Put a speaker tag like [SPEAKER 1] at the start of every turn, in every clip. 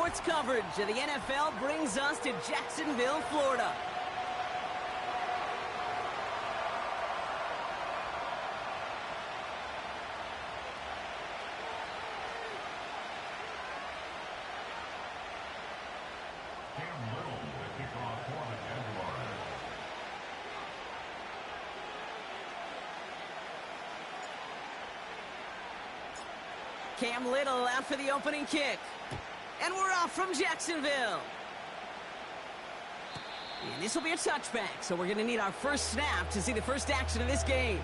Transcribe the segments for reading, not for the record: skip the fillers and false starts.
[SPEAKER 1] sports coverage of the NFL brings us to Jacksonville, Florida. Cam Little out for the opening kick. And we're off from Jacksonville. And this will be a touchback, so we're going to need our first snap to see the first action of this game.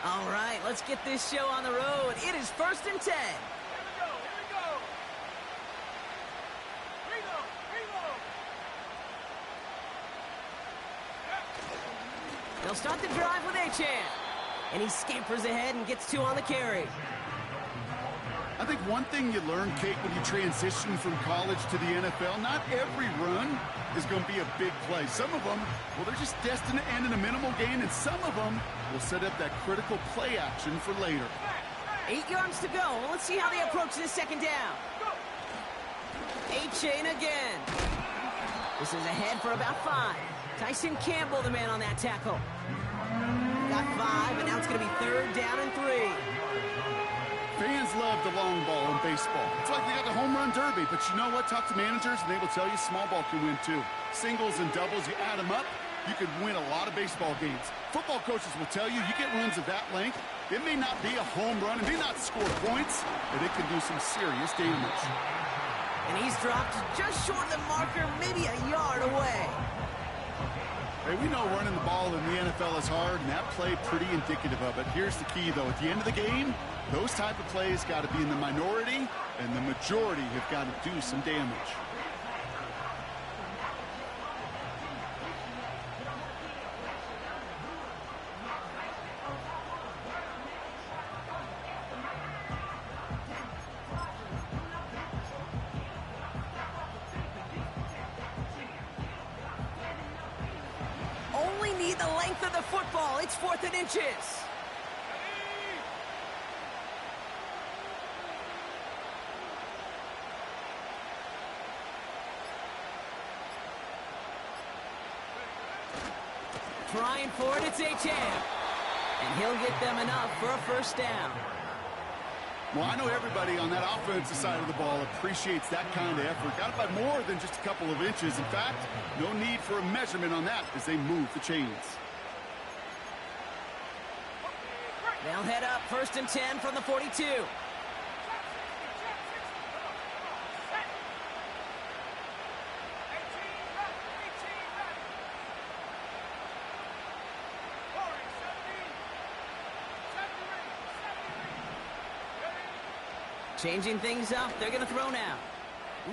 [SPEAKER 1] All right, let's get this show on the road. It is 1st and 10.
[SPEAKER 2] Here we go.
[SPEAKER 1] They'll start the drive with Achan. And he scampers ahead and gets 2 on the carry.
[SPEAKER 3] I think one thing you learn, Kate, when you transition from college to the NFL, not every run is going to be a big play. Some of them, well, they're just destined to end in a minimal gain, and some of them will set up that critical play action for later.
[SPEAKER 1] 8 yards to go. Let's see how they approach this second down. Achan again. This is ahead for about 5. Tyson Campbell, the man on that tackle. Got 5, and now it's going to be 3rd down and 3.
[SPEAKER 3] Fans love the long ball in baseball. It's like they got the home run derby, but you know what? Talk to managers, and they will tell you small ball can win too. Singles and doubles, you add them up, you could win a lot of baseball games. Football coaches will tell you get runs of that length. It may not be a home run, it may not score points, but it can do some serious damage.
[SPEAKER 1] And he's dropped just short of the marker, maybe a yard away.
[SPEAKER 3] Hey, we know running the ball in the NFL is hard, and that play pretty indicative of it. Here's the key, though. At the end of the game, those type of plays got to be in the minority, and the majority have got to do some damage.
[SPEAKER 1] Only need the length of the football. It's 4th and inches. Trying for it, it's Achan. And he'll get them enough for a first down.
[SPEAKER 3] Well, I know everybody on that offensive side of the ball appreciates that kind of effort. Got it by more than just a couple of inches. In fact, no need for a measurement on that as they move the chains.
[SPEAKER 1] They'll head up 1st and 10 from the 42. Changing things up, they're going to throw now.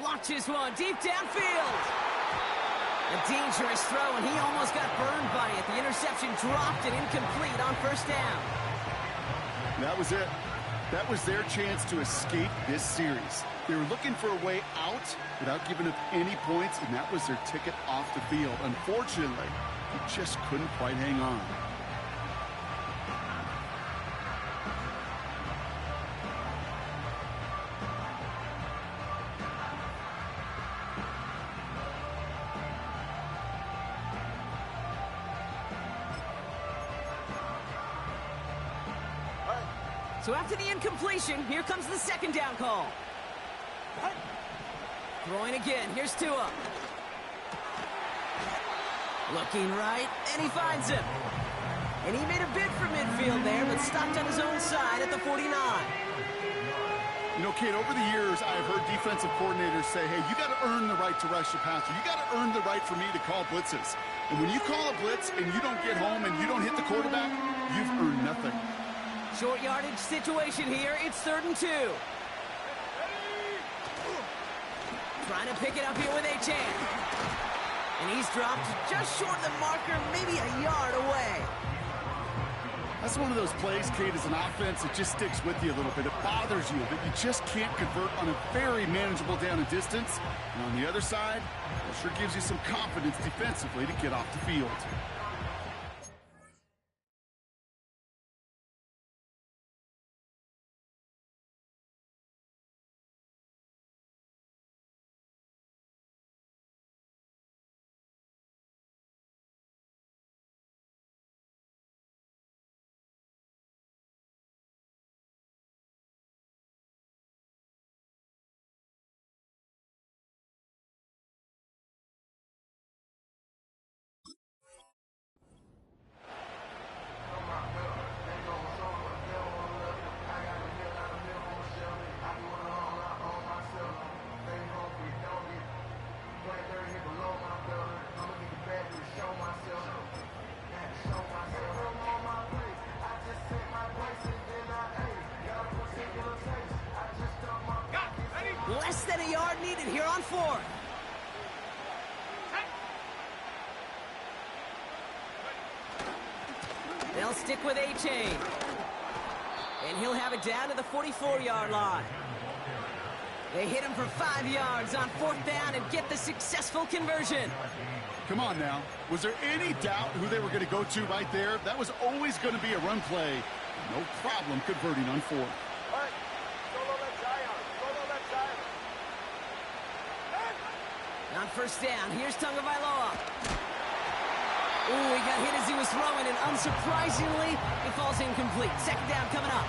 [SPEAKER 1] Launches one deep downfield. A dangerous throw, and he almost got burned by it. The interception dropped and incomplete on 1st down.
[SPEAKER 3] That was it. That was their chance to escape this series. They were looking for a way out without giving up any points, and that was their ticket off the field. Unfortunately, they just couldn't quite hang on.
[SPEAKER 1] So after the incompletion, here comes the 2nd down call. Throwing again, here's Tua. Looking right, and he finds him. And he made a bid for midfield there, but stopped on his own side at the 49.
[SPEAKER 3] You know, Kate, over the years, I've heard defensive coordinators say, hey, you got to earn the right to rush your passer. You got to earn the right for me to call blitzes. And when you call a blitz and you don't get home and you don't hit the quarterback, you've earned nothing.
[SPEAKER 1] Short yardage situation here. It's 3rd and 2. Trying to pick it up here with A-Chan. And he's dropped just short of the marker, maybe a yard away.
[SPEAKER 3] That's one of those plays, Kate, as an offense, it just sticks with you a little bit. It bothers you that you just can't convert on a very manageable down and distance. And on the other side, it sure gives you some confidence defensively to get off the field.
[SPEAKER 1] Less than a yard needed here on fourth. They'll stick with A-Chain. And he'll have it down to the 44-yard line. They hit him for 5 yards on fourth down and get the successful conversion.
[SPEAKER 3] Come on now. Was there any doubt who they were going to go to right there? That was always going to be a run play. No problem converting on fourth.
[SPEAKER 1] On first down, here's Tagovailoa. Ooh, he got hit as he was throwing, and unsurprisingly, it falls incomplete. Second down coming up.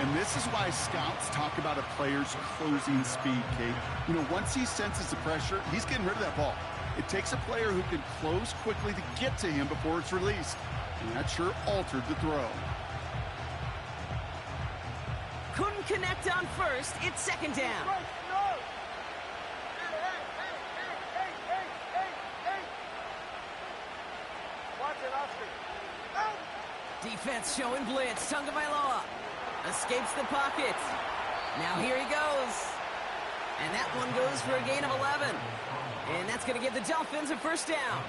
[SPEAKER 3] And this is why scouts talk about a player's closing speed, Kate. You know, once he senses the pressure, he's getting rid of that ball. It takes a player who can close quickly to get to him before it's released. And that sure altered the throw.
[SPEAKER 1] Couldn't connect on first. It's second down. Defense showing blitz. Tagovailoa escapes the pocket. Now here he goes. And that one goes for a gain of 11. And that's going to give the Dolphins a first down.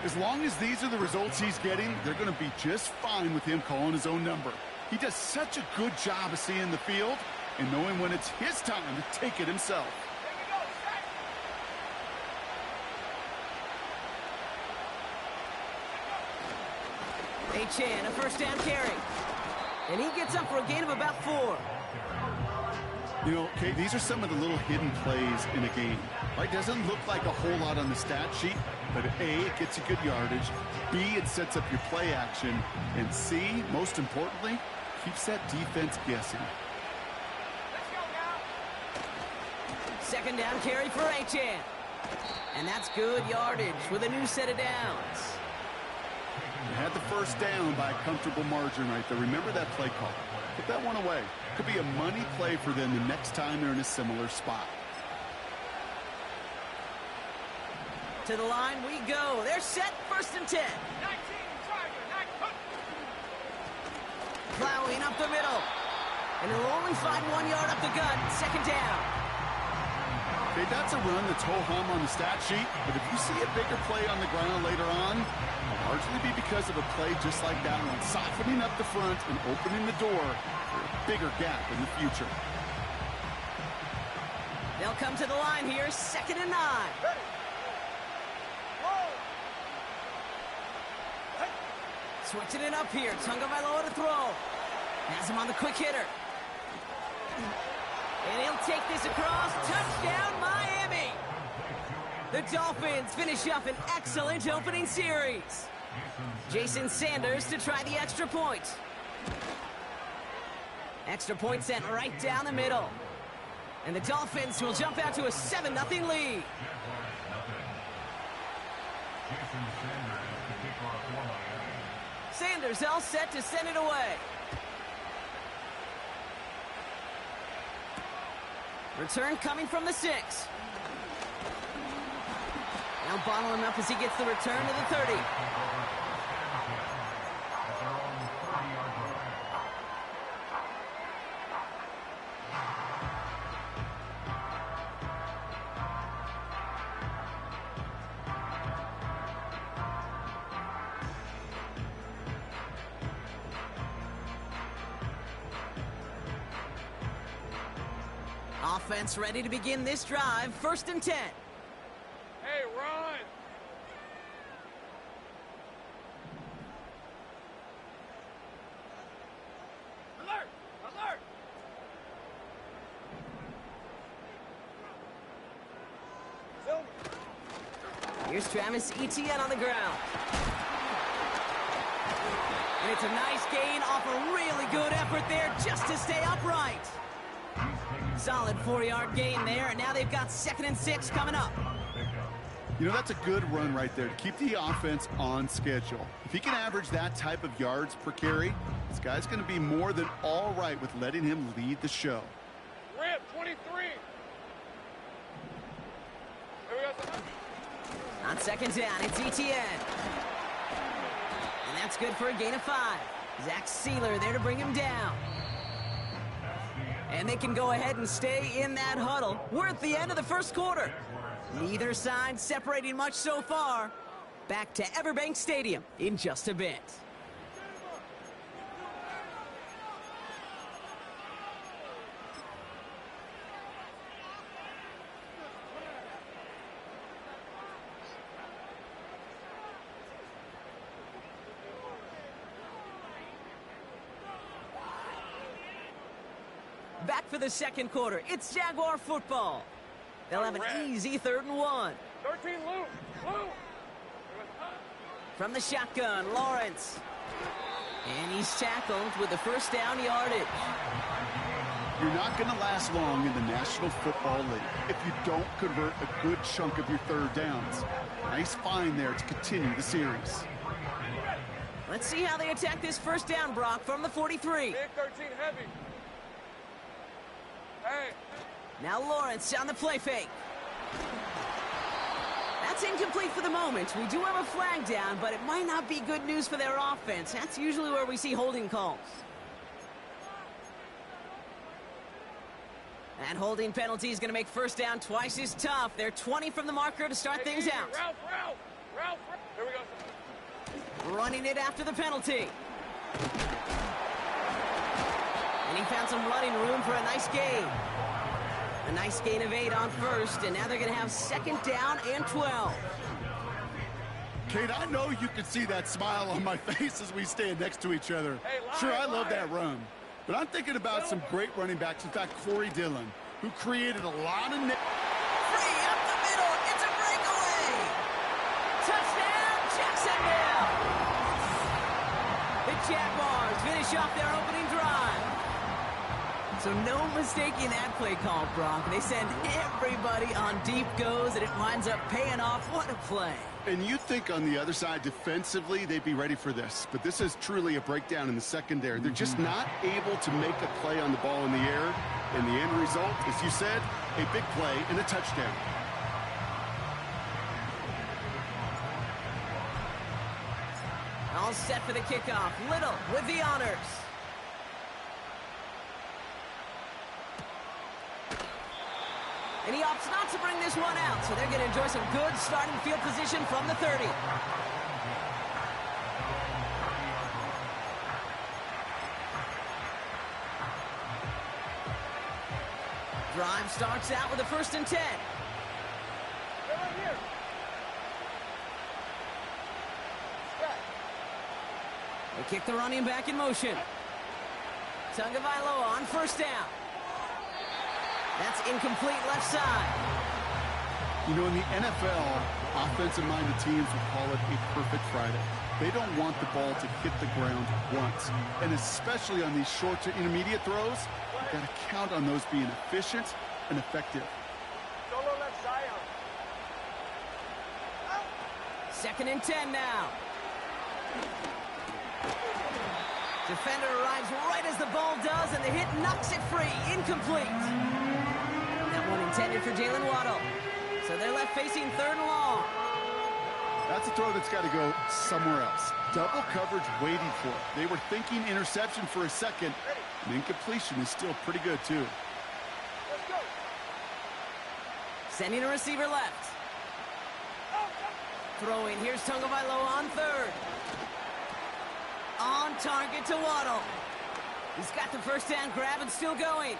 [SPEAKER 3] As long as these are the results he's getting, they're going to be just fine with him calling his own number. He does such a good job of seeing the field and knowing when it's his time to take it himself.
[SPEAKER 1] A-Chan, a first down carry. And he gets up for a gain of about 4.
[SPEAKER 3] You know, okay, these are some of the little hidden plays in a game. Right? Doesn't look like a whole lot on the stat sheet, but A, it gets you good yardage. B, it sets up your play action. And C, most importantly, keeps that defense guessing.
[SPEAKER 1] Second down carry for A-Chan. And that's good yardage with a new set of downs.
[SPEAKER 3] You had the first down by a comfortable margin right there. Remember that play call. Put that one away. Could be a money play for them the next time they're in a similar spot.
[SPEAKER 1] To the line we go. They're set, first and 10.
[SPEAKER 2] 19, Tiger,
[SPEAKER 1] Plowing up the middle. And he'll only find 1 yard up the gut. Second down.
[SPEAKER 3] Okay, that's a run that's ho-hum on the stat sheet, but if you see a bigger play on the ground later on, it'll largely be because of a play just like that one, softening up the front and opening the door for a bigger gap in the future.
[SPEAKER 1] They'll come to the line here, second and 9. Switching it up here, Tagovailoa to throw. Has him on the quick hitter. And he'll take this across. Touchdown, Miami! The Dolphins finish up an excellent opening series. Jason Sanders to try the extra point. Extra point sent right down the middle. And the Dolphins will jump out to a 7-0 lead. Sanders all set to send it away. Return coming from the 6. Now bottling him up as he gets the return to the 30. Offense ready to begin this drive. 1st and 10.
[SPEAKER 2] Hey, run! Alert! Alert!
[SPEAKER 1] Here's Travis Etienne on the ground. And it's a nice gain off a really good effort there just to stay upright. Solid 4-yard gain there, and now they've got 2nd and 6 coming up.
[SPEAKER 3] You know, that's a good run right there to keep the offense on schedule. If he can average that type of yards per carry, this guy's going to be more than all right with letting him lead the show.
[SPEAKER 2] Rip, 23! Here we go.
[SPEAKER 1] On 2nd down, it's Etienne. And that's good for a gain of 5. Zach Sealer there to bring him down. And they can go ahead and stay in that huddle. We're at the end of the 1st quarter. Neither side separating much so far. Back to Everbank Stadium in just a bit. Back for the 2nd quarter. It's Jaguar football. They'll have an easy 3rd and 1.
[SPEAKER 2] 13, Luke! Luke!
[SPEAKER 1] From the shotgun, Lawrence. And he's tackled with the 1st down yardage.
[SPEAKER 3] You're not going to last long in the National Football League if you don't convert a good chunk of your 3rd downs. Nice find there to continue the series.
[SPEAKER 1] Let's see how they attack this 1st down, Brock, from the 43.
[SPEAKER 2] Big 13 heavy. Hey.
[SPEAKER 1] Now Lawrence on the play fake. That's incomplete for the moment. We do have a flag down, but it might not be good news for their offense. That's usually where we see holding calls. That holding penalty is going to make 1st down twice as tough. They're 20 from the marker to start things out.
[SPEAKER 2] Ralph. Here we go.
[SPEAKER 1] Running it after the penalty. And he found some running room for a nice gain. A nice gain of 8 on 1st, and now they're going to have 2nd down and 12.
[SPEAKER 3] Kate, I know you can see that smile on my face as we stand next to each other.
[SPEAKER 2] Hey,
[SPEAKER 3] sure, I love that run. But I'm thinking about some great running backs. In fact, Corey Dillon, who created a lot of...
[SPEAKER 1] Free up the middle. It's a breakaway. Touchdown, Jacksonville. The Jaguars finish off their opening drive. So no mistaking that play call, Brock. They send everybody on deep goes, and it winds up paying off. What a play.
[SPEAKER 3] And you think on the other side, defensively, they'd be ready for this. But this is truly a breakdown in the secondary. They're just not able to make a play on the ball in the air. And the end result, as you said, a big play and a touchdown.
[SPEAKER 1] All set for the kickoff. Little with the honors. And he opts not to bring this one out, so they're going to enjoy some good starting field position from the 30. Drive starts out with a 1st and 10.
[SPEAKER 2] They're right here.
[SPEAKER 1] They kick the running back in motion. Tagovailoa on 1st down. That's incomplete left side.
[SPEAKER 3] You know, in the NFL, offensive-minded teams will call it a perfect Friday. They don't want the ball to hit the ground once. And especially on these short to intermediate throws, you've got to count on those being efficient and effective.
[SPEAKER 2] Solo left side.
[SPEAKER 1] 2nd and 10 now. Defender arrives right as the ball does, and the hit knocks it free. Incomplete. That one intended for Jalen Waddle. So they're left facing 3rd and long.
[SPEAKER 3] That's a throw that's got to go somewhere else. Double coverage waiting for it. They were thinking interception for a second, and incompletion is still pretty good, too.
[SPEAKER 2] Let's go.
[SPEAKER 1] Sending a receiver left. Throwing. Here's Tagovailoa on 3rd. On target to Waddle. He's got the 1st down grab and still going.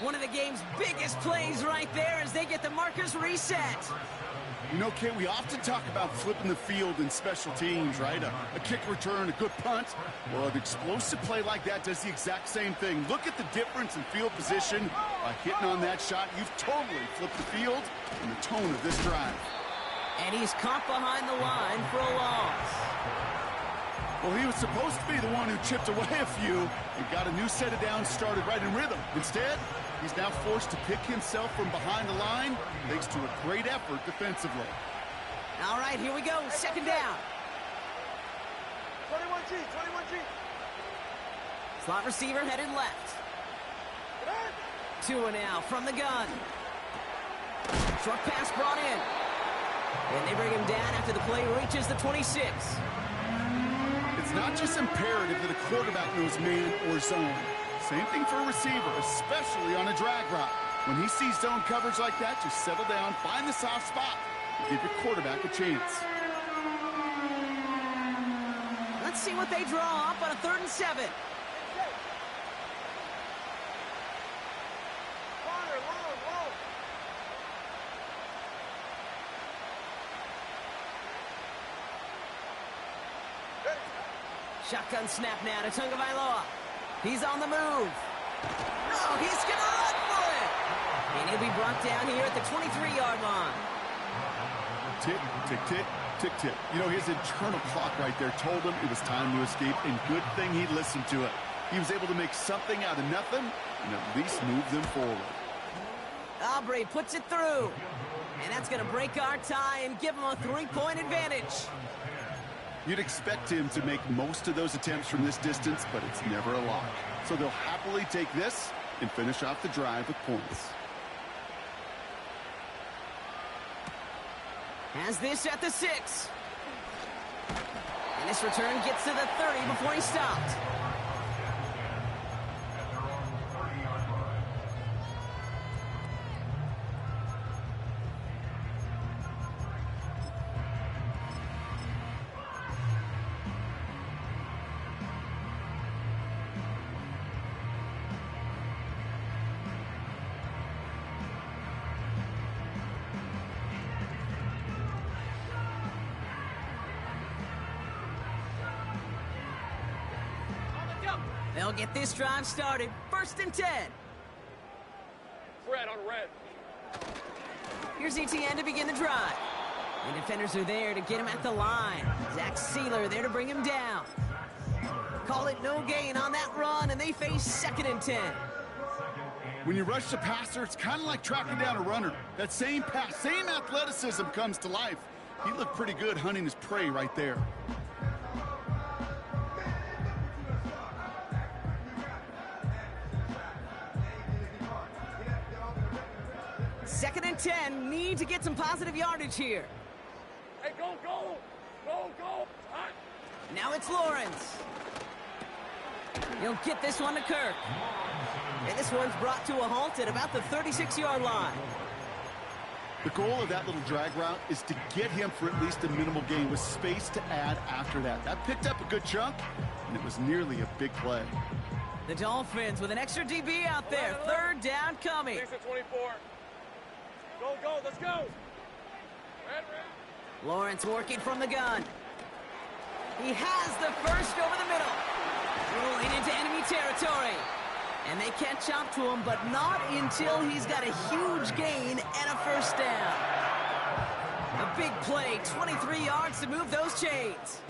[SPEAKER 1] One of the game's biggest plays right there as they get the markers reset.
[SPEAKER 3] You know, Kate, we often talk about flipping the field in special teams, right? A kick return, a good punt. Well, an explosive play like that does the exact same thing. Look at the difference in field position. By hitting on that shot, you've totally flipped the field and the tone of this drive.
[SPEAKER 1] And he's caught behind the line for a loss.
[SPEAKER 3] Well, he was supposed to be the one who chipped away a few and got a new set of downs started right in rhythm. Instead, he's now forced to pick himself from behind the line thanks to a great effort defensively.
[SPEAKER 1] All right, here we go. Second down.
[SPEAKER 2] 21G, 21G.
[SPEAKER 1] Slot receiver headed left. Tua now from the gun. Short pass brought in. And they bring him down after the play reaches the 26.
[SPEAKER 3] It's not just imperative that a quarterback knows man or zone. Same thing for a receiver, especially on a drag route. When he sees zone coverage like that, just settle down, find the soft spot, and give your quarterback a chance.
[SPEAKER 1] Let's see what they draw up on a 3rd and 7. Shotgun snap now to Tagovailoa. He's on the move. Oh, he's going to run for it. And he'll be brought down here at the 23-yard line.
[SPEAKER 3] Tick, tick, tick, tick, tick. You know, his internal clock right there told him it was time to escape, and good thing he listened to it. He was able to make something out of nothing and at least move them forward.
[SPEAKER 1] Aubrey puts it through. And that's going to break our tie and give him a 3-point advantage.
[SPEAKER 3] You'd expect him to make most of those attempts from this distance, but it's never a lock. So they'll happily take this and finish off the drive with points.
[SPEAKER 1] Has this at the 6. And this return gets to the 30 before he stopped. They'll get this drive started. 1st and 10.
[SPEAKER 2] Red on red.
[SPEAKER 1] Here's ETN to begin the drive. And defenders are there to get him at the line. Zach Sealer there to bring him down. Call it no gain on that run, and they face 2nd and 10.
[SPEAKER 3] When you rush the passer, it's kind of like tracking down a runner. That same pass, same athleticism comes to life. He looked pretty good hunting his prey right there.
[SPEAKER 1] 2nd and 10, need to get some positive yardage here.
[SPEAKER 2] Hey, go, go! Go, go! Hot.
[SPEAKER 1] Now it's Lawrence. He'll get this one to Kirk. And this one's brought to a halt at about the 36-yard line.
[SPEAKER 3] The goal of that little drag route is to get him for at least a minimal gain with space to add after that. That picked up a good chunk, and it was nearly a big play.
[SPEAKER 1] The Dolphins with an extra DB out there. 3rd down coming.
[SPEAKER 2] 6 and 24. Go, go, let's go! Red, red.
[SPEAKER 1] Lawrence working from the gun. He has the first over the middle. Rolling into enemy territory. And they catch up to him, but not until he's got a huge gain and a 1st down. A big play, 23 yards to move those chains.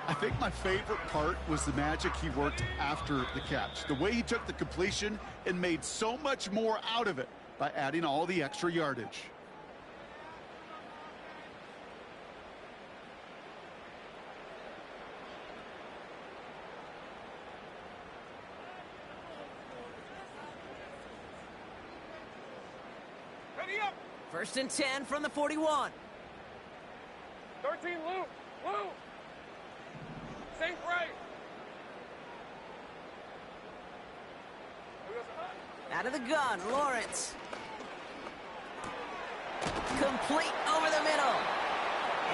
[SPEAKER 3] I think my favorite part was the magic he worked after the catch. The way he took the completion and made so much more out of it by adding all the extra yardage.
[SPEAKER 2] Ready up!
[SPEAKER 1] 1st and 10 from the 41.
[SPEAKER 2] 13, Luke! Luke! Safe right!
[SPEAKER 1] Out of the gun, Lawrence. Complete over the middle.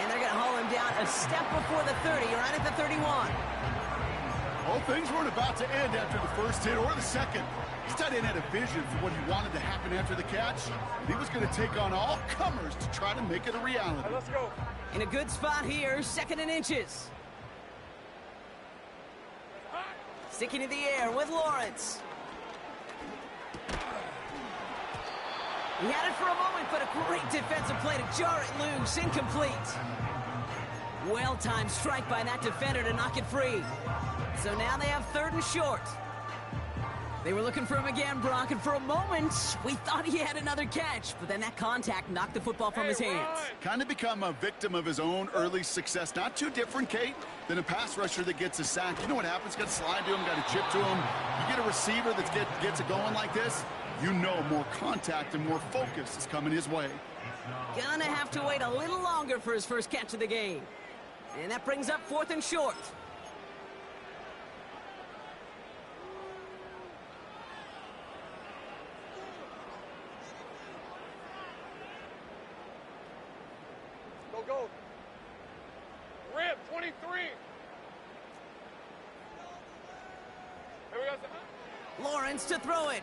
[SPEAKER 1] And they're going to haul him down a step before the 30, right at the 31.
[SPEAKER 3] Well, things weren't about to end after the first hit or the second. This tight end had a vision for what he wanted to happen after the catch. He was going to take on all comers to try to make it a reality.
[SPEAKER 2] Let's go.
[SPEAKER 1] In a good spot here, 2nd and inches. Sticking in the air with Lawrence. He had it for a moment, but a great defensive play to jar it loose. Incomplete. Well-timed strike by that defender to knock it free. So now they have 3rd and short. They were looking for him again, Brock, and for a moment, we thought he had another catch, but then that contact knocked the football from his hands.
[SPEAKER 3] Kind of become a victim of his own early success. Not too different, Kate, than a pass rusher that gets a sack. You know what happens? Got to slide to him, got to chip to him. You get a receiver that gets it going like this, you know more contact and more focus is coming his way.
[SPEAKER 1] Gonna have to wait a little longer for his first catch of the game. And that brings up 4th and short.
[SPEAKER 2] Go. Rip, 23. Here we go.
[SPEAKER 1] Lawrence to throw it.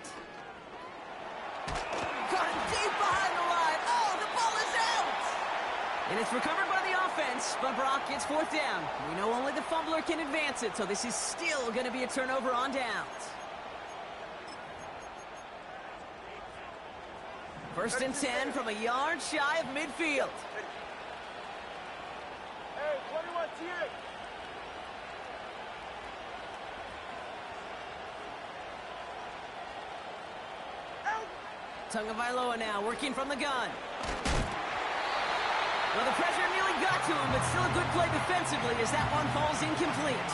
[SPEAKER 1] Caught it deep behind the line. Oh, the ball is out! And it's recovered by the offense, but Brock gets 4th down. We know only the fumbler can advance it, so this is still going to be a turnover on downs. 1st and 10 from a yard shy of midfield.
[SPEAKER 2] Hey, 21 TX.
[SPEAKER 1] Tagovailoa now working from the gun. Well, the pressure nearly got to him, but still a good play defensively as that one falls incomplete.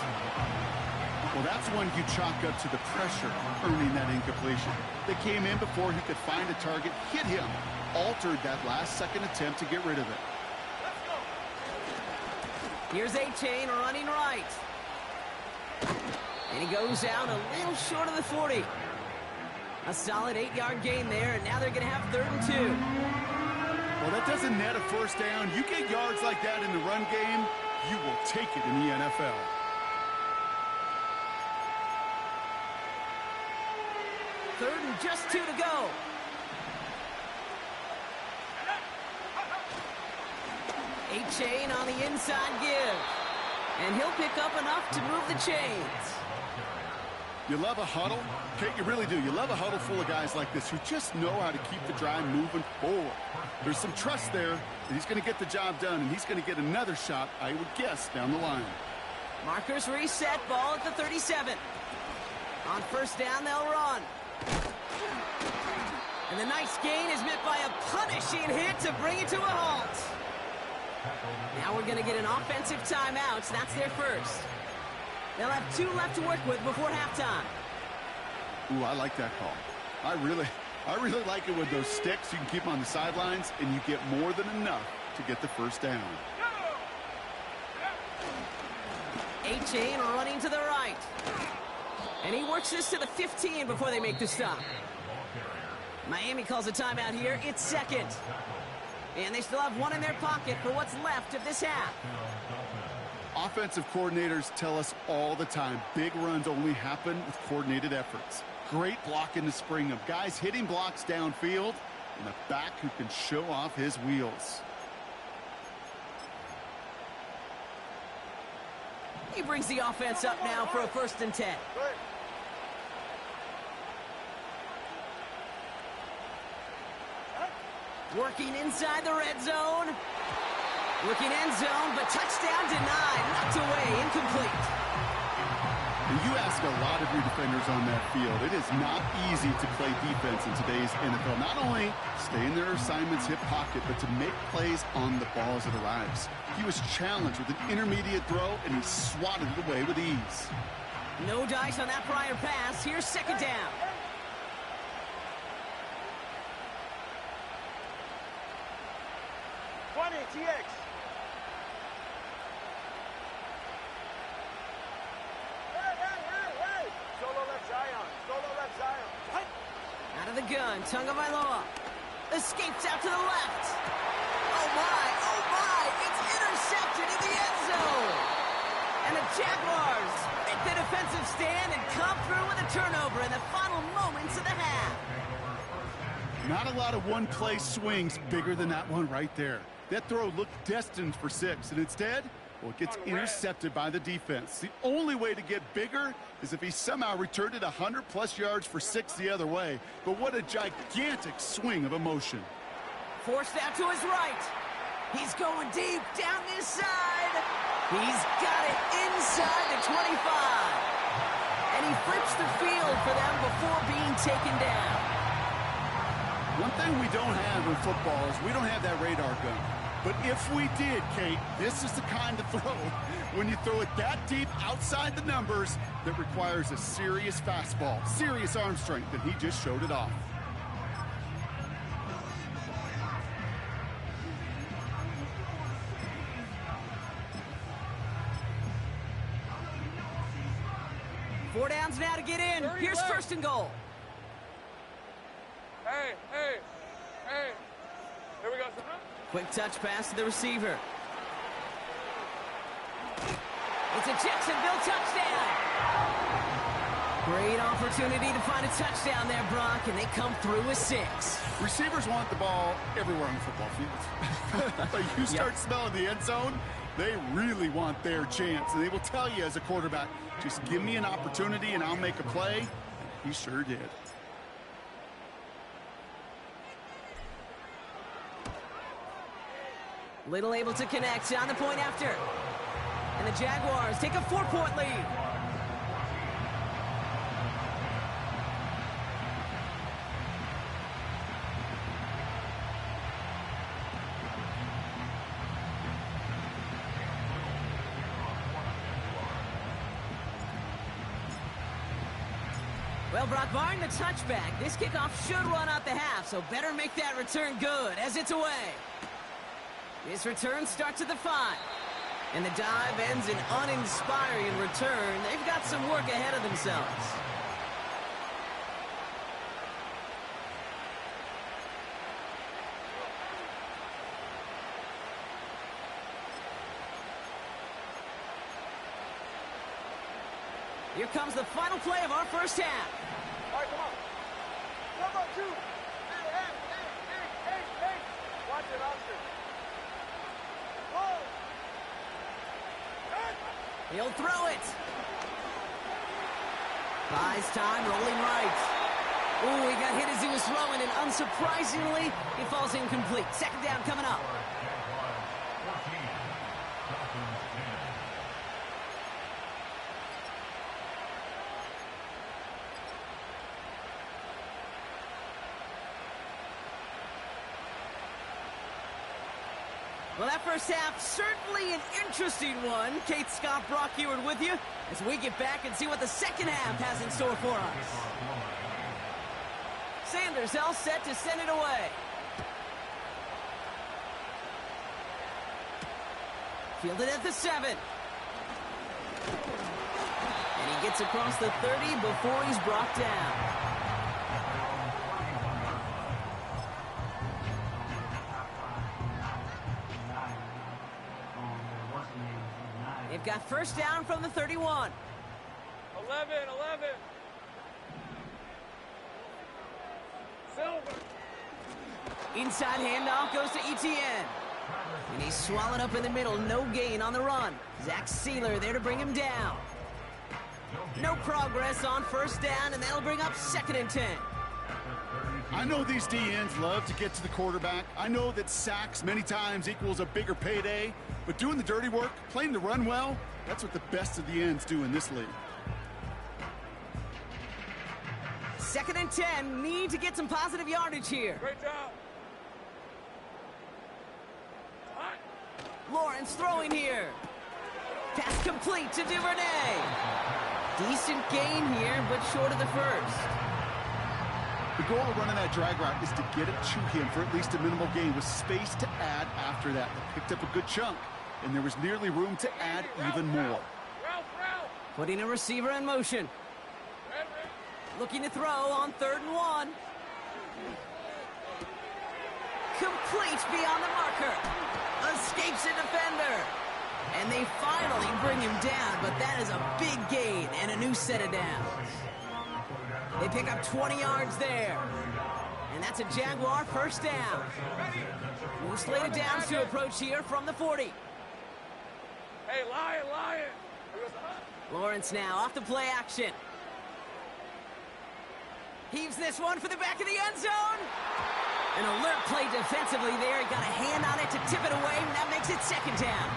[SPEAKER 3] Well, that's one you chalk up to the pressure earning that incompletion. They came in before he could find a target, hit him, altered that last-second attempt to get rid of it.
[SPEAKER 1] Here's A-Chain running right. And he goes out a little short of the 40. A solid 8-yard gain there, and now they're going to have 3rd and 2.
[SPEAKER 3] Well, that doesn't net a first down. You get yards like that in the run game, you will take it in the NFL.
[SPEAKER 1] Third and just 2 to go. A-Chain on the inside give. And he'll pick up enough to move the chains.
[SPEAKER 3] You love a huddle? Kate, you really do. You love a huddle full of guys like this who just know how to keep the drive moving forward. There's some trust there that he's going to get the job done, and he's going to get another shot, I would guess, down the line.
[SPEAKER 1] Markers reset, ball at the 37. On 1st down, they'll run. And the nice gain is met by a punishing hit to bring it to a halt. Now we're going to get an offensive timeout, so that's their first. They'll have 2 left to work with before halftime.
[SPEAKER 3] Ooh, I like that call. I really like it with those sticks. You can keep them on the sidelines, and you get more than enough to get the first down.
[SPEAKER 1] A-Chain running to the right. And he works this to the 15 before they make the stop. Miami calls a timeout here. It's 2nd. And they still have 1 in their pocket for what's left of this half.
[SPEAKER 3] Offensive coordinators tell us all the time, big runs only happen with coordinated efforts. Great block in the spring of guys hitting blocks downfield and a back who can show off his wheels.
[SPEAKER 1] He brings the offense up now for a 1st and 10. Working inside the red zone. Looking end zone, but touchdown denied. Knocked away, incomplete.
[SPEAKER 3] And you ask a lot of your defenders on that field. It is not easy to play defense in today's NFL. Not only stay in their assignment's hip pocket, but to make plays on the ball as it arrives. He was challenged with an intermediate throw, and he swatted it away with ease.
[SPEAKER 1] No dice on that prior pass. Here's 2nd down.
[SPEAKER 2] TX. Hey. Solo left Zion.
[SPEAKER 1] Out of the gun, Tagovailoa. Escapes out to the left. Oh my, it's intercepted in the end zone. And the Jaguars make the defensive stand and come through with a turnover in the final moments of the half.
[SPEAKER 3] Not a lot of one-play swings bigger than that one right there. That throw looked destined for 6, and instead, well, it gets intercepted by the defense. The only way to get bigger is if he somehow returned it 100-plus yards for 6 the other way. But what a gigantic swing of emotion.
[SPEAKER 1] Forced out to his right. He's going deep down this side. He's got it inside the 25. And he flips the field for them before being taken down.
[SPEAKER 3] One thing we don't have in football is we don't have that radar gun. But if we did, Kate, this is the kind of throw, when you throw it that deep outside the numbers, that requires a serious fastball, serious arm strength, and he just showed it off.
[SPEAKER 1] Four downs now to get in. Here's first and goal.
[SPEAKER 2] Hey. Here we go, son.
[SPEAKER 1] Quick touch pass to the receiver. It's a Jacksonville touchdown. Great opportunity to find a touchdown there, Brock, and they come through with 6.
[SPEAKER 3] Receivers want the ball everywhere on the football field. But you start smelling the end zone, they really want their chance. And they will tell you as a quarterback, just give me an opportunity and I'll make a play. And he sure did.
[SPEAKER 1] Little able to connect on the point after. And the Jaguars take a 4-point lead. Well, Brock, barring the touchback, this kickoff should run out the half, so better make that return good as it's away. This return starts at the 5. And the dive ends in uninspiring return. They've got some work ahead of themselves. Here comes the final play of our first half.
[SPEAKER 2] All right, come on. Come on, 2. Hey. Watch it, Oscar.
[SPEAKER 1] He'll throw it. Buys time, rolling right. Ooh, he got hit as he was throwing, and unsurprisingly, he falls incomplete. Second down coming up. Well, that first half, certainly an interesting one. Kate, Scott, Brock Eward with you as we get back and see what the second half has in store for us. Sanders all set to send it away. Fielded at the 7. And he gets across the 30 before he's brought down. They've got first down from the 31.
[SPEAKER 2] 11. Silver.
[SPEAKER 1] Inside handoff goes to Etienne. And he's swallowed up in the middle. No gain on the run. Zach Sealer there to bring him down. No progress on first down, and that'll bring up 2nd and 10.
[SPEAKER 3] I know these DNs love to get to the quarterback. I know that sacks many times equals a bigger payday. But doing the dirty work, playing the run well, that's what the best of the ends do in this league.
[SPEAKER 1] 2nd and 10. Need to get some positive yardage here.
[SPEAKER 2] Great job.
[SPEAKER 1] Lawrence throwing here. Pass complete to Duvernay. Decent gain here, but short of the first.
[SPEAKER 3] The goal of running that drag route is to get it to him for at least a minimal gain with space to add after that. They picked up a good chunk, and there was nearly room to add even more.
[SPEAKER 1] Putting a receiver in motion. Looking to throw on 3rd and 1. Complete beyond the marker. Escapes a defender. And they finally bring him down, but that is a big gain and a new set of downs. They pick up 20 yards there. And that's a Jaguar first down. New slate of downs to approach here from the 40.
[SPEAKER 2] Hey, Lion!
[SPEAKER 1] Lawrence now off the play action. Heaves this one for the back of the end zone. An alert play defensively there. He got a hand on it to tip it away, and that makes it second down.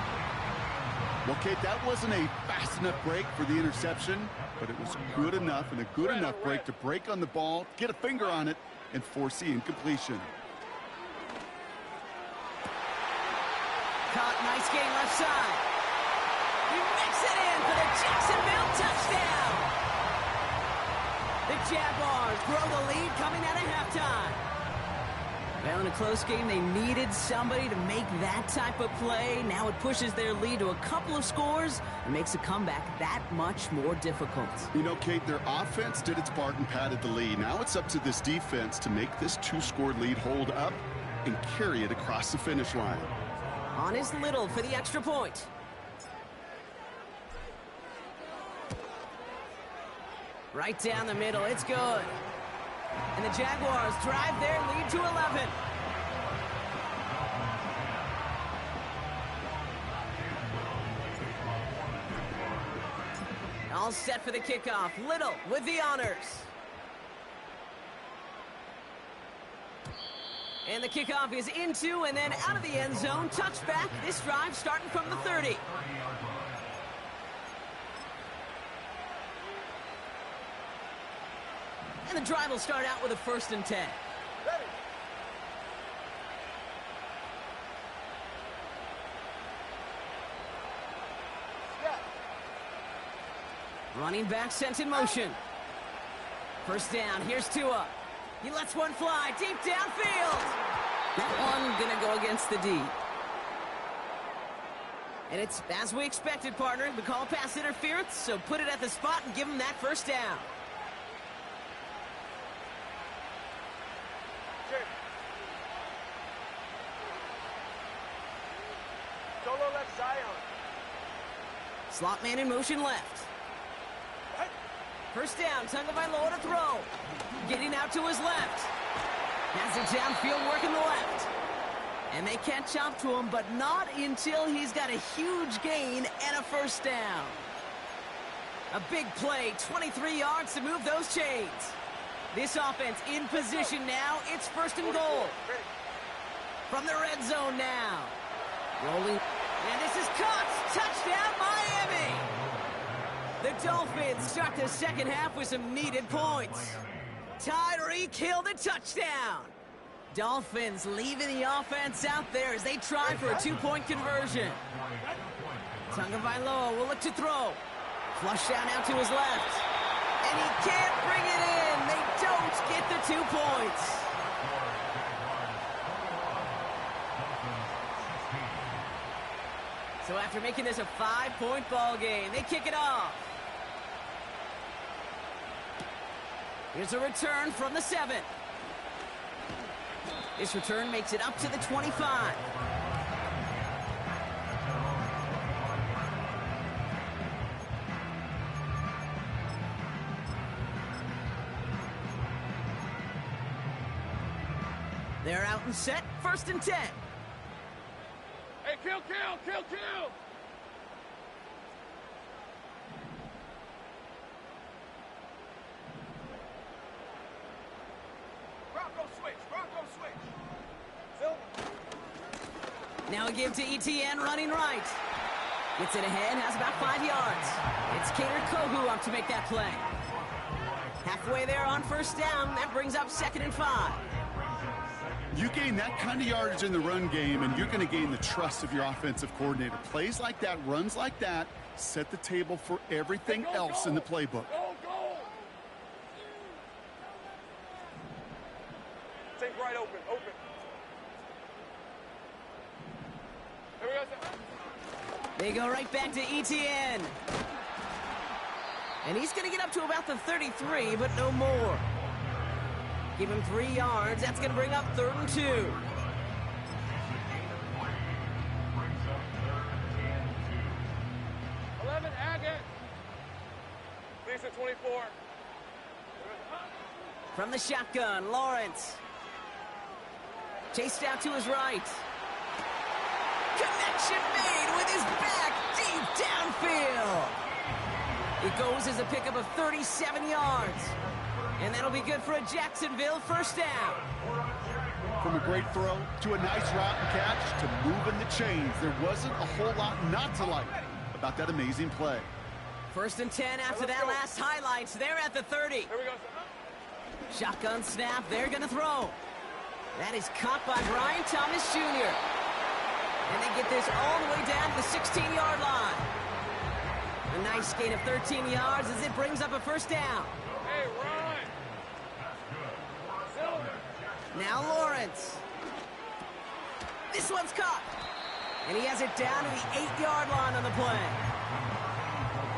[SPEAKER 3] Well, Kate, that wasn't a fast enough break for the interception, but it was good enough and a good enough break to break on the ball, get a finger on it, and force the incompletion.
[SPEAKER 1] Caught, nice game left side. He mix it in for the Jacksonville touchdown. The Jaguars grow the lead coming out of halftime. Well, in a close game, they needed somebody to make that type of play. Now it pushes their lead to a couple of scores and makes the comeback that much more difficult.
[SPEAKER 3] You know, Kate, their offense did its part and padded the lead. Now it's up to this defense to make this two-score lead hold up and carry it across the finish line.
[SPEAKER 1] On is Little for the extra point. Right down the middle, it's good. And the Jaguars drive their lead to 11. All set for the kickoff. Little with the honors. And the kickoff is into and then out of the end zone. Touchback. This drive starting from the 30. And the drive will start out with a 1st and 10.
[SPEAKER 2] Ready. Step.
[SPEAKER 1] Running back sent in motion. First down, here's Tua. He lets one fly deep downfield. That one gonna go against the D. And it's as we expected, partner. We call pass interference, so put it at the spot and give him that first down.
[SPEAKER 2] Solo left Zion.
[SPEAKER 1] Slot man in motion left.
[SPEAKER 2] What?
[SPEAKER 1] First down, Tagovailoa to throw. Getting out to his left. Has it downfield working the left. And they catch up to him, but not until he's got a huge gain and a first down. A big play, 23 yards to move those chains. This offense in position now. It's 1st and goal.
[SPEAKER 2] Ready.
[SPEAKER 1] From the red zone now. Rolling. And this is caught. Touchdown, Miami. The Dolphins start the second half with some needed points. Tyreek Hill the touchdown. Dolphins leaving the offense out there as they try for a 2-point conversion. Tagovailoa will look to throw. Flush down out to his left. And he can't bring it in. They don't get the 2 points. So after making this a 5-point ball game, they kick it off. Here's a return from the 7. This return makes it up to the 25. They're out and set, 1st and 10.
[SPEAKER 2] Hey, kill! Bronco switch. Phil.
[SPEAKER 1] Now a give to ETN running right. Gets it ahead, has about 5 yards. It's Kader Kohu up to make that play. Halfway there on first down, that brings up 2nd and 5.
[SPEAKER 3] You gain that kind of yardage in the run game, and you're going to gain the trust of your offensive coordinator. Plays like that, runs like that, set the table for everything else in the playbook.
[SPEAKER 2] Go! Take right open. Here we go.
[SPEAKER 1] They go right back to ETN. And he's going to get up to about the 33, but no more. Give him 3 yards. That's going to bring up 3rd and 2.
[SPEAKER 2] 24.
[SPEAKER 1] From the shotgun, Lawrence. Chased out to his right. Connection made with his back deep downfield. It goes as a pickup of 37 yards. And that'll be good for a Jacksonville first down.
[SPEAKER 3] From a great throw to a nice route and catch to moving the chains, there wasn't a whole lot not to like about that amazing play.
[SPEAKER 1] First and 10 after that last highlights. They're at the 30.
[SPEAKER 2] Here we go.
[SPEAKER 1] Shotgun snap. They're going to throw. That is caught by Brian Thomas Jr. And they get this all the way down to the 16-yard line. A nice gain of 13 yards as it brings up a first down.
[SPEAKER 2] Hey, Ryan.
[SPEAKER 1] Now Lawrence. This one's caught. And he has it down to the 8-yard line on the play.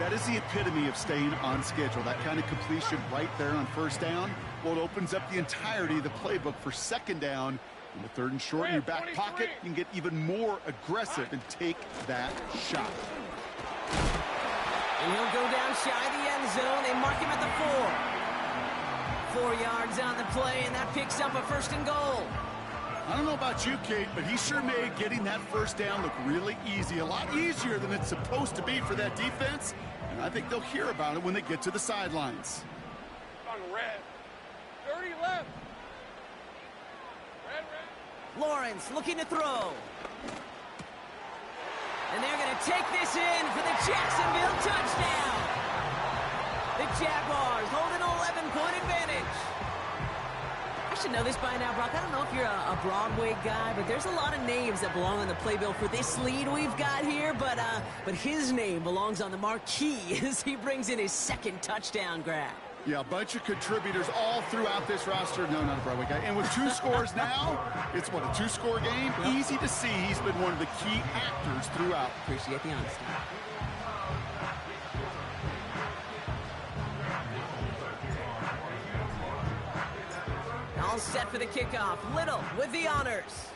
[SPEAKER 3] That is the epitome of staying on schedule. That kind of completion right there on first down. Well, it opens up the entirety of the playbook for second down. In the third and short in your back pocket, you can get even more aggressive and take that shot.
[SPEAKER 1] And he'll go down shy of the end zone. They mark him at the 4. 4 yards on the play, and that picks up a first and goal.
[SPEAKER 3] I don't know about you, Kate, but he sure made getting that first down look really easy. A lot easier than it's supposed to be for that defense. And I think they'll hear about it when they get to the sidelines.
[SPEAKER 2] On red. 30 left. Red.
[SPEAKER 1] Lawrence looking to throw. And they're going to take this in for the Jacksonville touchdown. The Jaguars hold an 11-point advantage. I should know this by now, Brock. I don't know if you're a Broadway guy, but there's a lot of names that belong on the playbill for this lead we've got here. But his name belongs on the marquee as he brings in his second touchdown grab.
[SPEAKER 3] Yeah, a bunch of contributors all throughout this roster. No, not a Broadway guy. And with 2 scores now, it's what, a 2-score game? Yep. Easy to see he's been one of the key actors throughout.
[SPEAKER 1] Appreciate the honesty. All set for the kickoff. Little with the honors.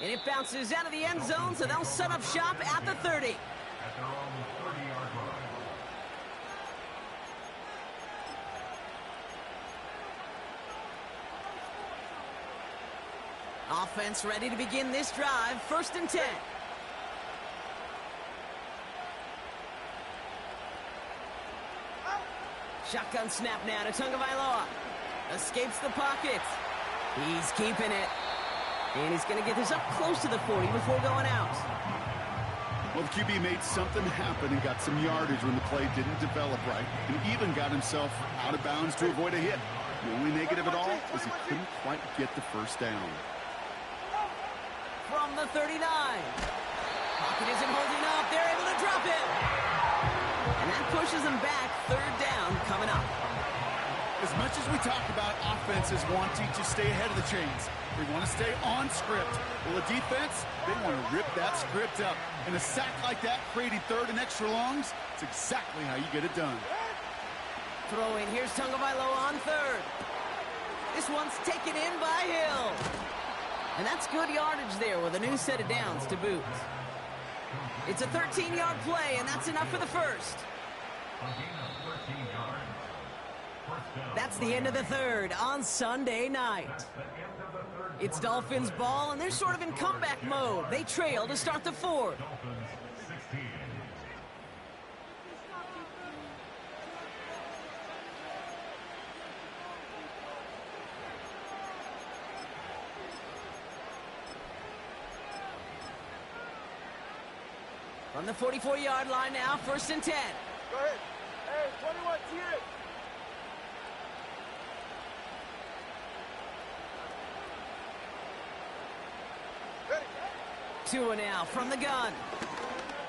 [SPEAKER 1] And it bounces out of the end zone, so they'll set up shop at the 30. Offense ready to begin this drive. First and 10. Shotgun snap now to Tagovailoa. Escapes the pocket. He's keeping it. And he's going to get this up close to the 40 before going out.
[SPEAKER 3] Well, the QB made something happen and got some yardage when the play didn't develop right, and even got himself out of bounds to avoid a hit. The only negative at all is he couldn't quite get the first down.
[SPEAKER 1] From the 39. Pocket isn't holding up. They're able to drop it. And that pushes them back. Third down coming up.
[SPEAKER 3] As much as we talk about offenses wanting to stay ahead of the chains, they want to stay on script. Well, the defense, they want to rip that script up. And a sack like that, creating third and extra longs, it's exactly how you get it done.
[SPEAKER 1] Throwing, here's Tagovailoa on third. This one's taken in by Hill. And that's good yardage there with a new set of downs to boot. It's a 13-yard play, and that's enough for the first. That's the end of the third on Sunday night. It's Dolphins ball, and they're sort of in comeback mode. They trail to start the fourth. From the 44-yard line now, first and 10.
[SPEAKER 2] Go ahead. Hey, 21, tee it.
[SPEAKER 1] Tua now from the gun.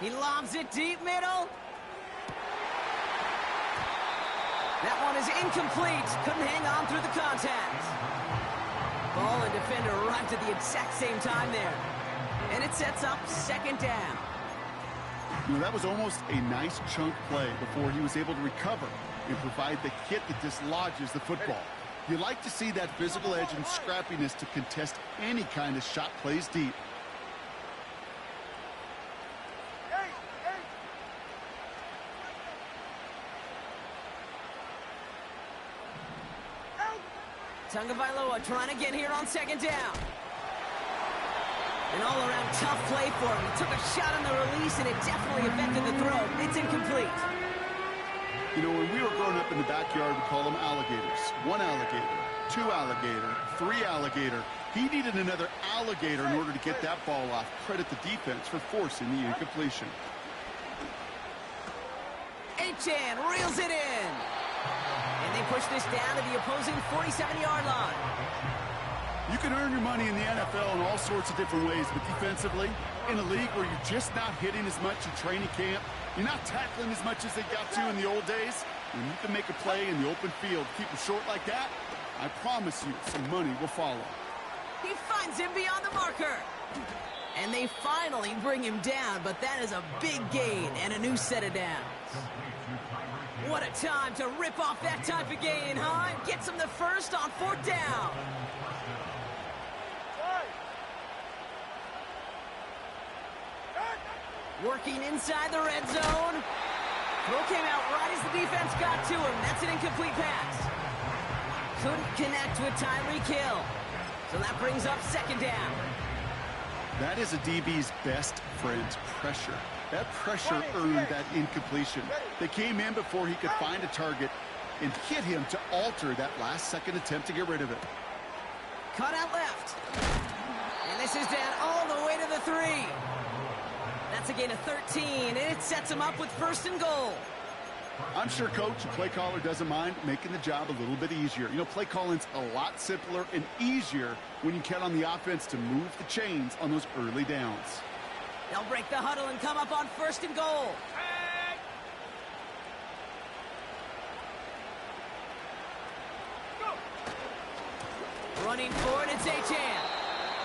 [SPEAKER 1] He lobs it deep middle. That one is incomplete. Couldn't hang on through the contact. Ball and defender arrived at the exact same time there. And it sets up second down.
[SPEAKER 3] You know, that was almost a nice chunk play before he was able to recover and provide the hit that dislodges the football. You like to see that physical edge and scrappiness to contest any kind of shot plays deep.
[SPEAKER 1] Tagovailoa trying to get here on second down. An all-around tough play for him. He took a shot on the release, and it definitely affected the throw. It's incomplete.
[SPEAKER 3] You know, when we were growing up in the backyard, we call them alligators. 1 alligator, 2 alligator, 3 alligator. He needed another alligator in order to get that ball off. Credit the defense for forcing the incompletion.
[SPEAKER 1] Achan reels it in. And they push this down to the opposing 47-yard line.
[SPEAKER 3] You can earn your money in the NFL in all sorts of different ways, but defensively, in a league where you're just not hitting as much in training camp, you're not tackling as much as they got to in the old days, when you can make a play in the open field, keep them short like that, I promise you some money will follow.
[SPEAKER 1] He finds him beyond the marker. And they finally bring him down, but that is a big gain and a new set of downs. What a time to rip off that type of gain, huh? Gets him the first on 4th down. Working inside the red zone. Throw came out right as the defense got to him. That's an incomplete pass. Couldn't connect with Tyreek Hill. So that brings up 2nd down.
[SPEAKER 3] That is a DB's best friend, pressure. That pressure earned that incompletion. They came in before he could find a target and hit him to alter that last-second attempt to get rid of it.
[SPEAKER 1] Cut out left. And this is down all the way to the 3. That's a gain of 13, and it sets him up with 1st and goal.
[SPEAKER 3] I'm sure coach and play caller doesn't mind making the job a little bit easier. You know, play calling's a lot simpler and easier when you count on the offense to move the chains on those early downs.
[SPEAKER 1] They'll break the huddle and come up on 1st and goal. Running forward, it's Achan.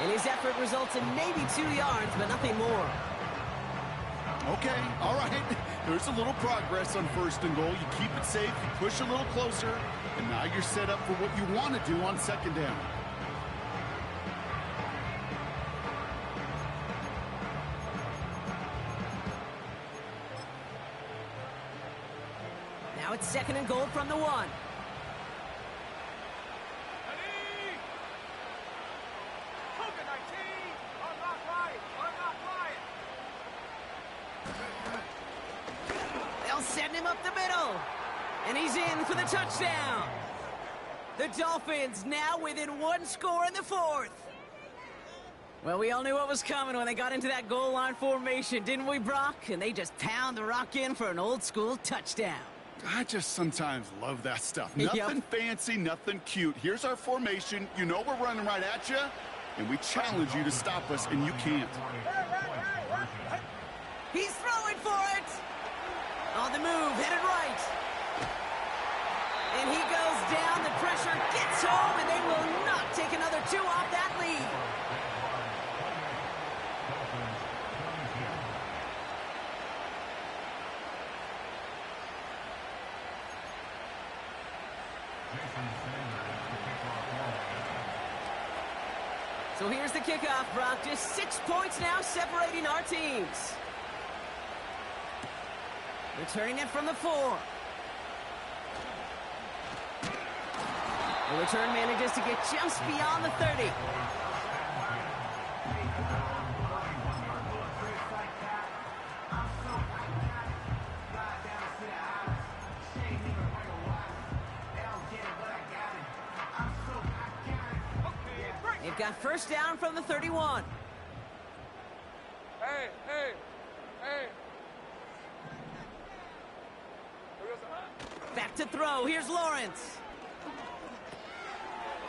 [SPEAKER 1] And his effort results in maybe 2 yards, but nothing more.
[SPEAKER 3] Okay, all right. There's a little progress on 1st and goal. You keep it safe, you push a little closer, and now you're set up for what you want to do on 2nd down.
[SPEAKER 1] Now it's 2nd and goal from the 1. Setting him up the middle. And he's in for the touchdown. The Dolphins now within 1 score in the 4th. Well, we all knew what was coming when they got into that goal line formation, didn't we, Brock? And they just pound the rock in for an old-school touchdown.
[SPEAKER 3] I just sometimes love that stuff. Nothing fancy, nothing cute. Here's our formation. You know we're running right at you, and we challenge you to stop us, and you can't.
[SPEAKER 1] He's throwing for it. On the move, headed right. And he goes down. The pressure gets home, and they will not take another 2 off that lead. So here's the kickoff, Brock. Just 6 points now separating our teams. Returning it from the 4. The return manages to get just beyond the 30. They've got 1st down from the 31.
[SPEAKER 2] Hey.
[SPEAKER 1] Back to throw. Here's Lawrence.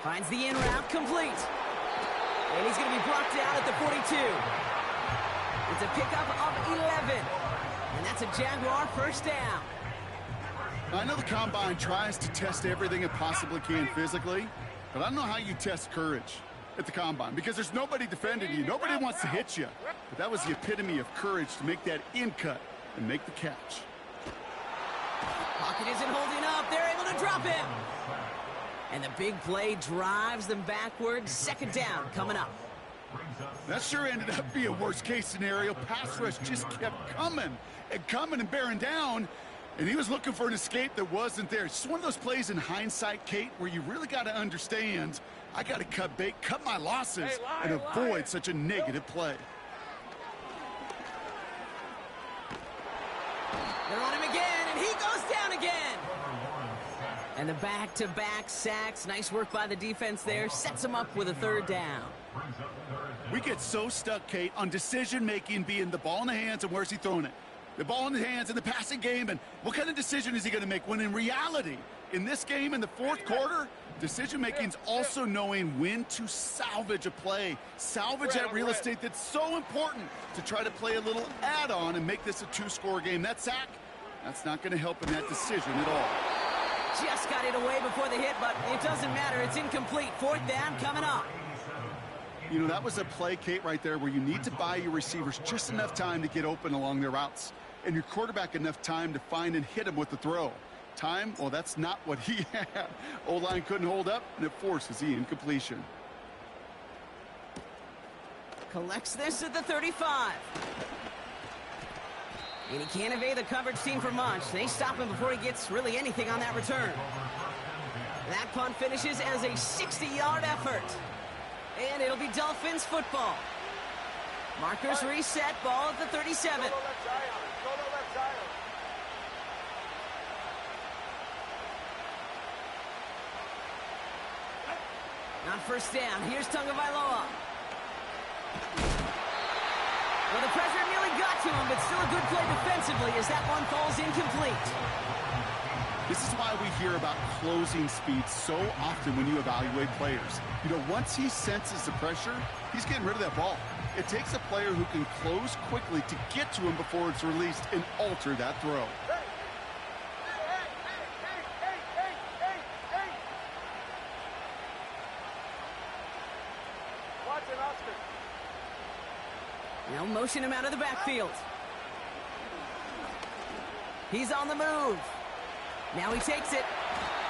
[SPEAKER 1] Finds the in route complete. And he's going to be brought down at the 42. It's a pickup of 11. And that's a Jaguar 1st down.
[SPEAKER 3] I know the Combine tries to test everything it possibly can physically, but I don't know how you test courage at the Combine, because there's nobody defending you. Nobody wants to hit you. But that was the epitome of courage to make that in cut and make the catch.
[SPEAKER 1] Pocket isn't holding up. They're able to drop him. And the big play drives them backwards. 2nd down coming up.
[SPEAKER 3] That sure ended up being a worst-case scenario. Pass rush just kept coming and bearing down. And he was looking for an escape that wasn't there. It's just one of those plays in hindsight, Kate, where you really got to understand, I got to cut bait, cut my losses, and avoid such a negative play.
[SPEAKER 1] They're on him again, and he goes down again. And the back-to-back sacks. Nice work by the defense there. Sets him up with a third down.
[SPEAKER 3] We get so stuck, Kate, on decision-making being the ball in the hands and where's he throwing it. The ball in the hands in the passing game, and what kind of decision is he going to make? When in reality, in this game, in the fourth quarter, decision-making is also knowing when to salvage a play. Salvage that real estate that's so important to try to play a little add-on and make this a two-score game. That sack, that's not going to help in that decision at all.
[SPEAKER 1] Just got it away before the hit, but it doesn't matter. It's incomplete. Fourth down coming up.
[SPEAKER 3] You know, that was a play, Kate, right there where you need to buy your receivers just enough time to get open along their routes, and your quarterback enough time to find and hit him with the throw. Time, well, that's not what he had. O-line couldn't hold up, and it forces the incompletion.
[SPEAKER 1] Collects this at the 35. And he can't evade the coverage team for much. They stop him before he gets really anything on that return. That punt finishes as a 60-yard effort. And it'll be Dolphins football. Markers reset, ball at the 37. On first down, here's Tagovailoa. Well, the pressure nearly got to him, but still a good play defensively as that one falls incomplete.
[SPEAKER 3] This is why we hear about closing speed so often when you evaluate players. You know, once he senses the pressure, he's getting rid of that ball. It takes a player who can close quickly to get to him before it's released and alter that throw.
[SPEAKER 1] They'll motion him out of the backfield. He's on the move. Now he takes it.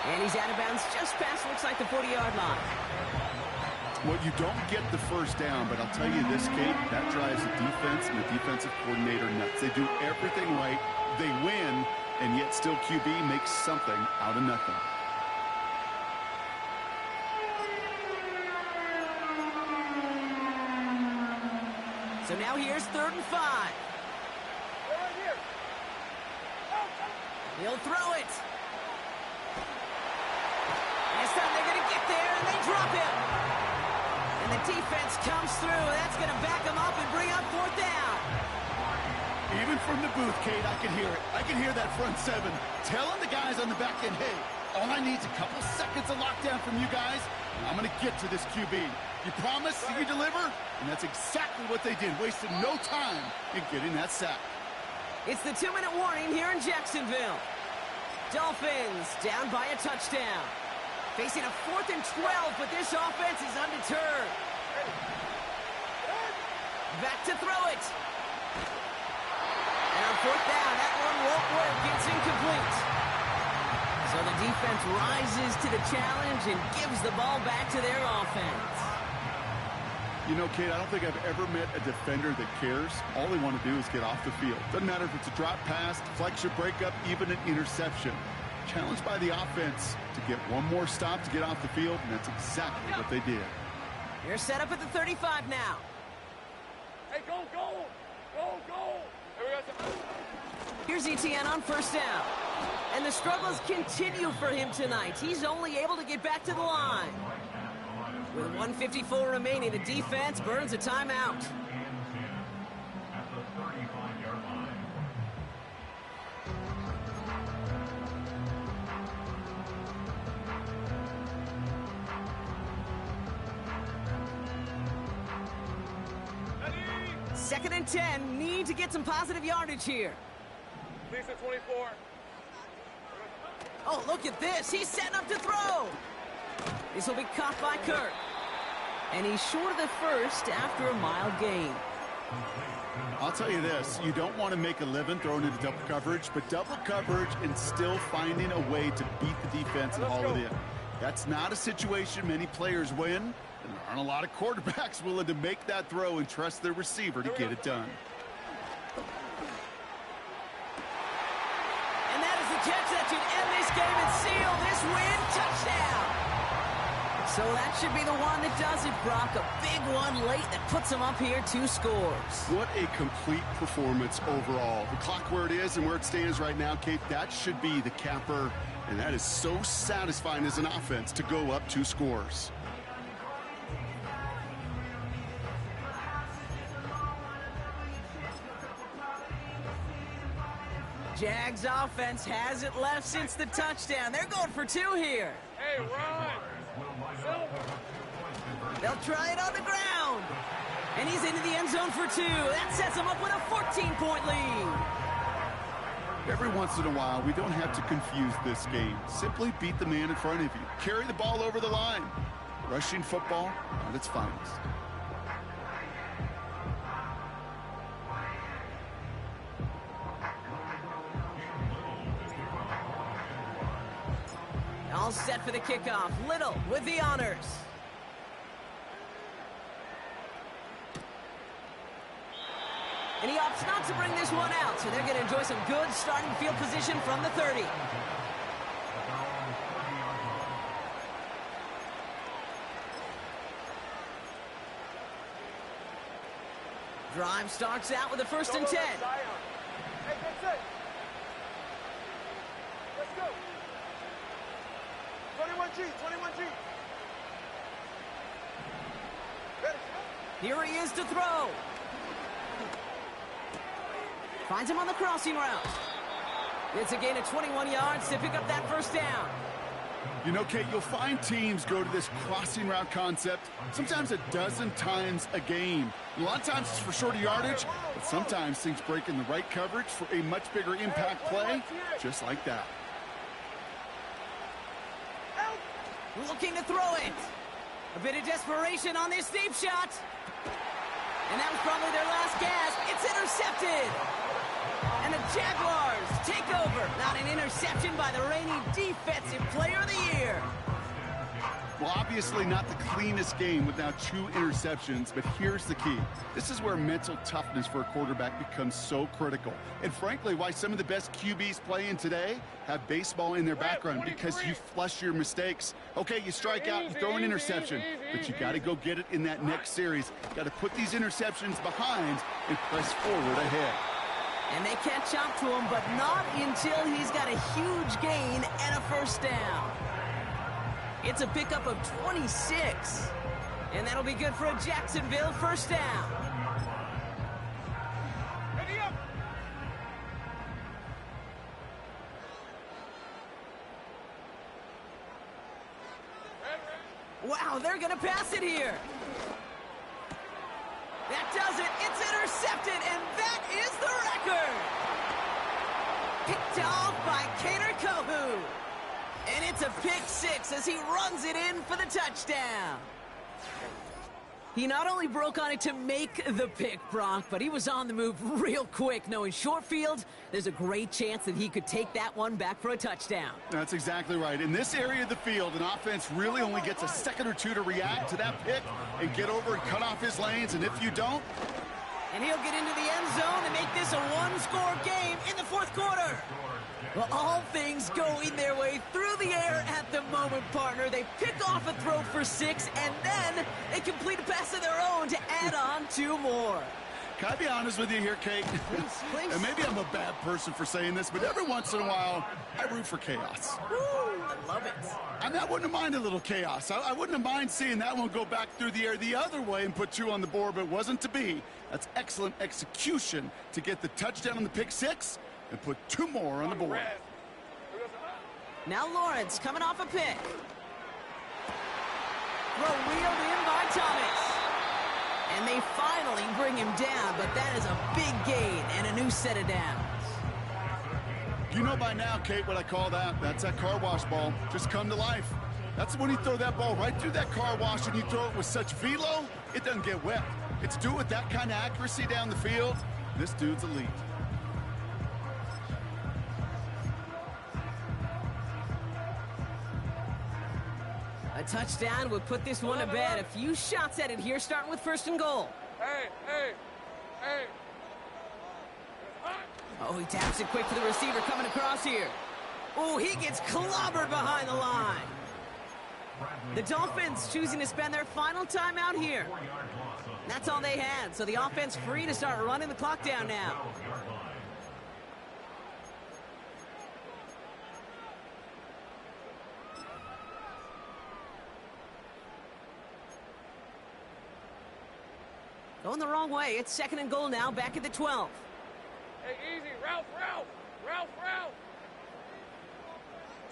[SPEAKER 1] And he's out of bounds just past, looks like, the 40-yard line.
[SPEAKER 3] Well, you don't get the first down, but I'll tell you this, Kate, that drives the defense and the defensive coordinator nuts. They do everything right. They win, and yet still QB makes something out of nothing.
[SPEAKER 1] So now here's 3rd and 5. He'll throw it. This time they're going to get there, and they drop him. And the defense comes through. That's going to back him up and bring up 4th down.
[SPEAKER 3] Even from the booth, Kate, I can hear it. I can hear that front seven telling the guys on the back end, hey, all I need is a couple seconds of lockdown from you guys, and I'm going to get to this QB. You promise, you deliver? And that's exactly what they did, wasted no time in getting that sack.
[SPEAKER 1] It's the 2-minute warning here in Jacksonville. Dolphins down by a touchdown. Facing a 4th and 12, but this offense is undeterred. Back to throw it. And on 4th down, that one won't work. It's incomplete. So the defense rises to the challenge and gives the ball back to their offense.
[SPEAKER 3] You know, Kate, I don't think I've ever met a defender that cares. All they want to do is get off the field. Doesn't matter if it's a drop pass, deflection, breakup, even an interception. Challenged by the offense to get one more stop to get off the field, and that's exactly what they did.
[SPEAKER 1] You're set up at the 35 now.
[SPEAKER 2] Hey, go, go! Go, go!
[SPEAKER 1] Here's ETN on first down. And the struggles continue for him tonight. He's only able to get back to the line. With 1:54 remaining, the defense burns a timeout. Second and 10, need to get some positive yardage here.
[SPEAKER 2] Please at 24.
[SPEAKER 1] Oh, look at this. He's setting up to throw. This will be caught by Kirk. And he's short of the first after a mild gain.
[SPEAKER 3] I'll tell you this, you don't want to make a living throwing into double coverage, but double coverage and still finding a way to beat the defense and haul it in. That's not a situation many players win, and there aren't a lot of quarterbacks willing to make that throw and trust their receiver to get it done.
[SPEAKER 1] And that should end this game and seal this win. Touchdown! So that should be the one that does it, Brock. A big one late that puts them up here 2 scores.
[SPEAKER 3] What a complete performance overall. The clock where it is and where it stands right now, Kate, that should be the capper. And that is so satisfying as an offense to go up 2 scores.
[SPEAKER 1] Jags offense hasn't left since the touchdown. They're going for 2 here.
[SPEAKER 2] Hey, run!
[SPEAKER 1] They'll try it on the ground. And he's into the end zone for 2. That sets him up with a 14-point lead.
[SPEAKER 3] Every once in a while, we don't have to confuse this game. Simply beat the man in front of you. Carry the ball over the line. Rushing football at its finest.
[SPEAKER 1] All set for the kickoff. Little with the honors. And he opts not to bring this one out, so they're going to enjoy some good starting field position from the 30. Drive starts out with a 1st and 10.
[SPEAKER 2] Hey, that's it. Let's go. 21G, 21G.
[SPEAKER 1] Here he is to throw. Finds him on the crossing route. It's a gain of 21 yards to pick up that 1st down.
[SPEAKER 3] You know, Kate, you'll find teams go to this crossing route concept sometimes a dozen times a game. A lot of times it's for shorter yardage, but sometimes things break in the right coverage for a much bigger impact play, just like that.
[SPEAKER 1] Looking to throw it. A bit of desperation on this deep shot. And that was probably their last gasp. It's intercepted. And the Jaguars take over. Not an interception by the reigning Defensive Player of the Year.
[SPEAKER 3] Well, obviously not the cleanest game without 2 interceptions, but here's the key. This is where mental toughness for a quarterback becomes so critical. And frankly, why some of the best QBs playing today have baseball in their background, because you flush your mistakes. Okay, you strike out, you throw an interception, but you got to go get it in that next series. Got to put these interceptions behind and press forward ahead.
[SPEAKER 1] And they catch up to him, but not until he's got a huge gain and a 1st down. It's a pickup of 26. And that'll be good for a Jacksonville 1st down. Wow, they're going to pass it here. That does it. It's intercepted, and that is the record. Picked off by Kader Kohu. And it's a pick 6 as he runs it in for the touchdown. He not only broke on it to make the pick, Brock, but he was on the move real quick, knowing short field, there's a great chance that he could take that one back for a touchdown.
[SPEAKER 3] That's exactly right. In this area of the field, an offense really only gets a second or 2 to react to that pick and get over and cut off his lanes, and if you don't...
[SPEAKER 1] And he'll get into the end zone and make this a 1-score game in the 4th quarter. Well, all things going their way through the air at the moment, partner. They pick off a throw for 6, and then they complete a pass of their own to add on 2 more.
[SPEAKER 3] Can I be honest with you here, Kate?
[SPEAKER 1] Please.
[SPEAKER 3] And maybe I'm a bad person for saying this, but every once in a while, I root for chaos.
[SPEAKER 1] Woo, I love it.
[SPEAKER 3] I mean, I wouldn't have minded a little chaos. I wouldn't have minded seeing that one go back through the air the other way and put 2 on the board, but it wasn't to be. That's excellent execution to get the touchdown on the pick 6 and put 2 more on the board.
[SPEAKER 1] Now Lawrence coming off a pick. Throw wheeled in by Thomas. And they finally bring him down, but that is a big gain and a new set of downs.
[SPEAKER 3] You know by now, Kate, what I call that. That's that car wash ball. Just come to life. That's when you throw that ball right through that car wash and you throw it with such velo, it doesn't get wet. It's do it with that kind of accuracy down the field. This dude's elite.
[SPEAKER 1] A touchdown would put this one to bed. A few shots at it here, starting with 1st and goal.
[SPEAKER 2] Hey.
[SPEAKER 1] Oh, he taps it quick to the receiver coming across here. Oh, he gets clobbered behind the line. The Dolphins choosing to spend their final time out here. That's all they had, so the offense free to start running the clock down now. Going the wrong way. It's 2nd and goal now, back at the 12.
[SPEAKER 2] Hey, easy. Ralph.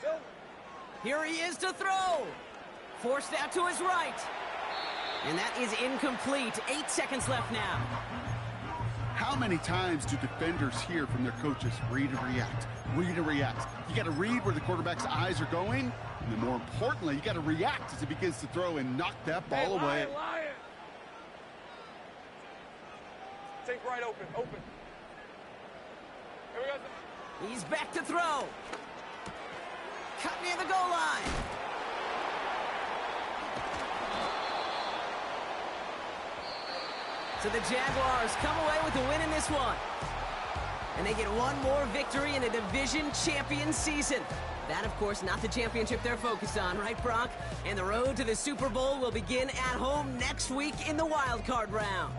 [SPEAKER 2] Bill.
[SPEAKER 1] Here he is to throw. Forced out to his right. And that is incomplete. 8 seconds left now.
[SPEAKER 3] How many times do defenders hear from their coaches, read and react, read and react? You got to read where the quarterback's eyes are going, and then more importantly, you got to react as he begins to throw and knock that ball away.
[SPEAKER 2] Lion. Take right open. Here we go.
[SPEAKER 1] He's back to throw. Cut near the goal line. So the Jaguars come away with the win in this one. And they get one more victory in a division champion season. That, of course, not the championship they're focused on, right, Brock? And the road to the Super Bowl will begin at home next week in the wild card round.